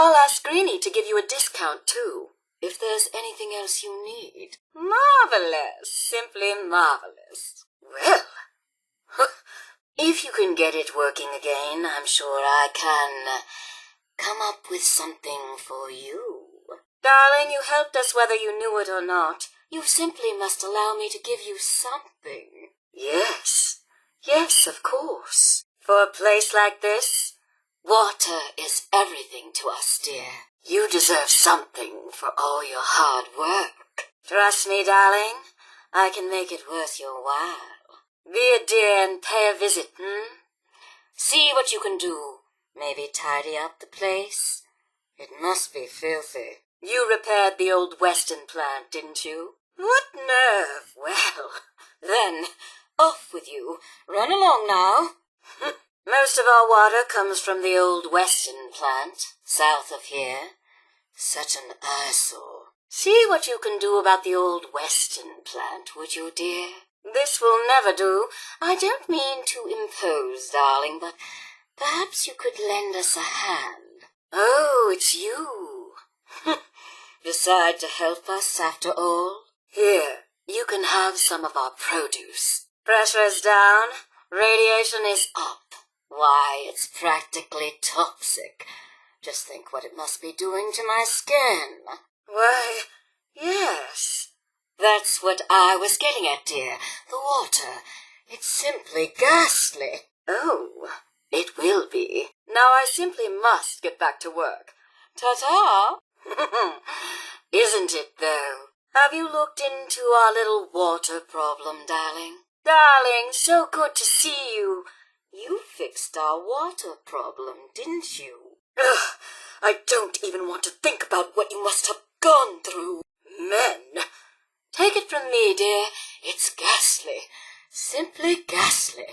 I'll ask Greenie to give you a discount, too, if there's anything else you need. Marvelous. Simply marvelous. Well, if you can get it working again, I'm sure I can come up with something for you. Darling, you helped us whether you knew it or not. You simply must allow me to give you something. Yes, of course. For a place like this, water is everything to us, dear. You deserve something for all your hard work. Trust me, darling, I can make it worth your while. Be a dear and pay a visit, See what you can do. Maybe tidy up the place. It must be filthy. You repaired the old Weston plant, didn't you? What nerve! Well, then, off with you. Run along now. Most of our water comes from the old Weston plant, south of here. Such an eyesore. See what you can do about the old Weston plant, would you, dear? This will never do. I don't mean to impose, darling, but perhaps you could lend us a hand. Oh, it's you. Decide to help us after all? Here, you can have some of our produce. Pressure's down, radiation is up. Why, it's practically toxic. Just think what it must be doing to my skin. Why, yes. That's what I was getting at, dear. The water. It's simply ghastly. Oh, it will be. Now I simply must get back to work. Ta-ta! Isn't it, though? Have you looked into our little water problem, darling? Darling, so good to see you. You fixed our water problem, didn't you? Ugh, I don't even want to think about what you must have gone through. Men. Take it from me, dear. It's ghastly. Simply ghastly.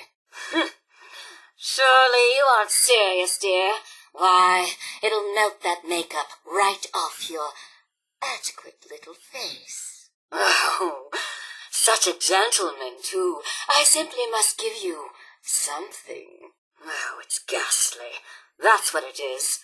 Surely you aren't serious, dear. Why, it'll melt that makeup right off your adequate little face. Oh, such a gentleman, too. I simply must give you something. Oh, it's ghastly. That's what it is.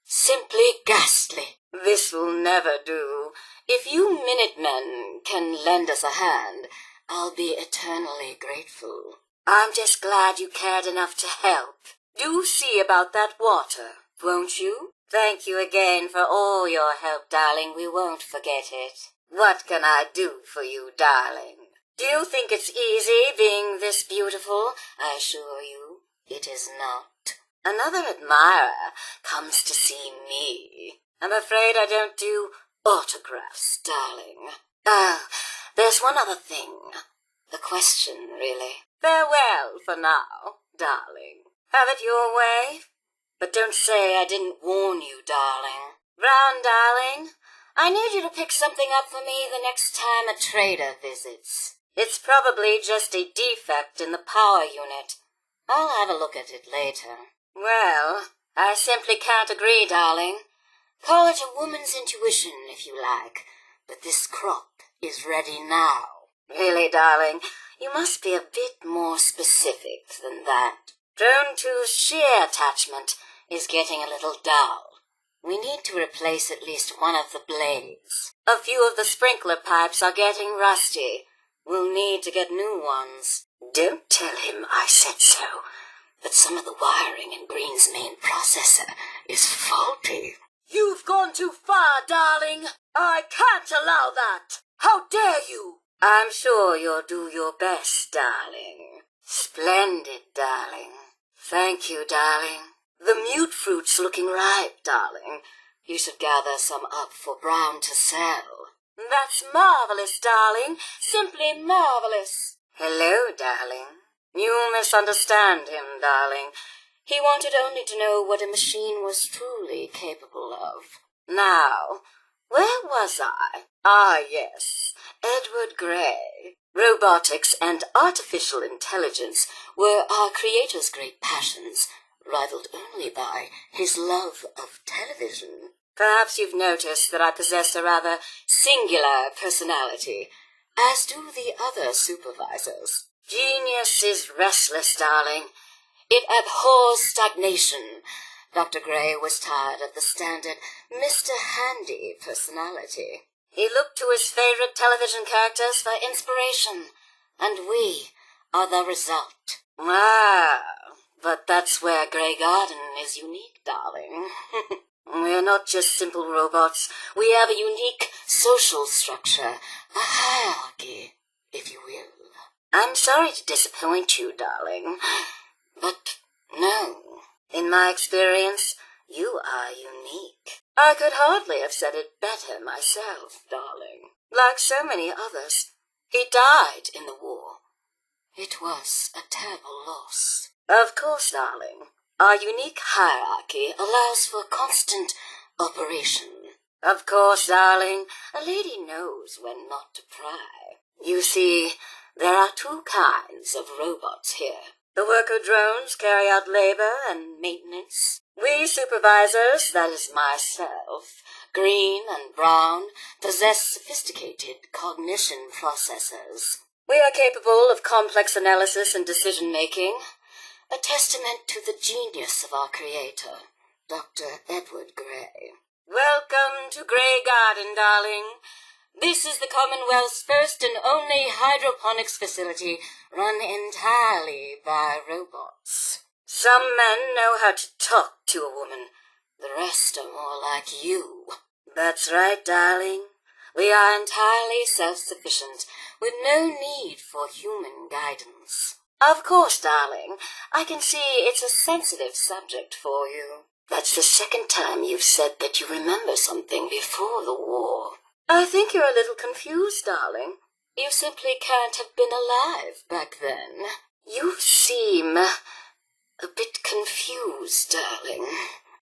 Simply ghastly. This will never do. If you Minutemen can lend us a hand, I'll be eternally grateful. I'm just glad you cared enough to help. Do see about that water, won't you? Thank you again for all your help, darling. We won't forget it. What can I do for you, darling? Do you think it's easy being this beautiful? I assure you, it is not. Another admirer comes to see me. I'm afraid I don't do autographs, darling. There's one other thing. A question, really. Farewell for now, darling. Have it your way. But don't say I didn't warn you, darling. Brown, darling, I need you to pick something up for me the next time a trader visits. It's probably just a defect in the power unit. I'll have a look at it later. Well, I simply can't agree, darling. Call it a woman's intuition, if you like, but this crop is ready now. Really, darling, you must be a bit more specific than that. Drone 2's shear attachment is getting a little dull. We need to replace at least one of the blades. A few of the sprinkler pipes are getting rusty. We'll need to get new ones. Don't tell him I said so, but some of the wiring in Green's main processor is faulty. You've gone too far, darling. I can't allow that. How dare you? I'm sure you'll do your best, darling. Splendid, darling. Thank you, darling. The mute fruit's looking ripe, darling. You should gather some up for Brown to sell. That's marvelous, darling. Simply marvelous. Hello, darling. You misunderstand him, darling. He wanted only to know what a machine was truly capable of. Now, where was I? Ah, yes, Edward Gray. Robotics and artificial intelligence were our creator's great passions, rivaled only by his love of television. Perhaps you've noticed that I possess a rather singular personality, as do the other supervisors. Genius is restless, darling. It abhors stagnation, Dr. Gray was tired of the standard Mr. Handy personality. He looked to his favorite television characters for inspiration, and we are the result. Ah, but that's where Grey Garden is unique, darling. We're not just simple robots. We have a unique social structure, a hierarchy, if you will. I'm sorry to disappoint you, darling, but no. In my experience, you are unique. I could hardly have said it better myself, darling. Like so many others, he died in the war. It was a terrible loss. Of course, darling. Our unique hierarchy allows for constant operation. Of course, darling, a lady knows when not to pry. You see, there are two kinds of robots here. The worker drones carry out labor and maintenance. We supervisors, that is myself, Green and Brown, possess sophisticated cognition processors. We are capable of complex analysis and decision-making, a testament to the genius of our creator, Dr. Edward Gray. Welcome to Grey Garden, darling. This is the Commonwealth's first and only hydroponics facility run entirely by robots. Some men know how to talk to a woman. The rest are more like you. That's right, darling. We are entirely self-sufficient, with no need for human guidance. Of course, darling, I can see it's a sensitive subject for you. That's the second time you've said that you remember something before the war. I think you're a little confused, darling. You simply can't have been alive back then. You seem a bit confused, darling.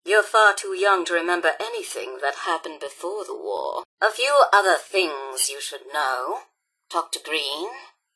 You're far too young to remember anything that happened before the war. A few other things you should know. Talk to Green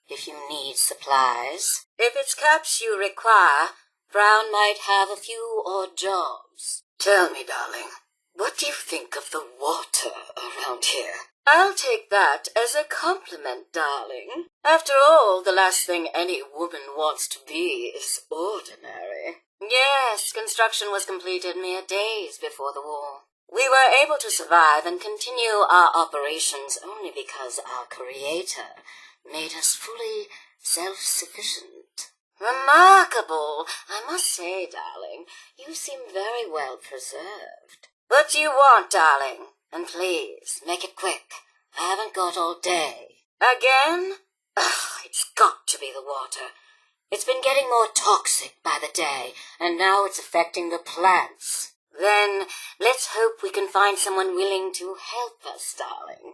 if you need supplies. If it's caps you require, Brown might have a few odd jobs. Tell me, darling, what do you think of the water around here? I'll take that as a compliment, darling. After all, the last thing any woman wants to be is ordinary. Yes, construction was completed mere days before the war. We were able to survive and continue our operations only because our Creator made us fully self-sufficient. Remarkable! I must say, darling, you seem very well preserved. What do you want, darling? And please, make it quick. I haven't got all day. Again? Ugh, it's got to be the water. It's been getting more toxic by the day, and now it's affecting the plants. Then let's hope we can find someone willing to help us, darling.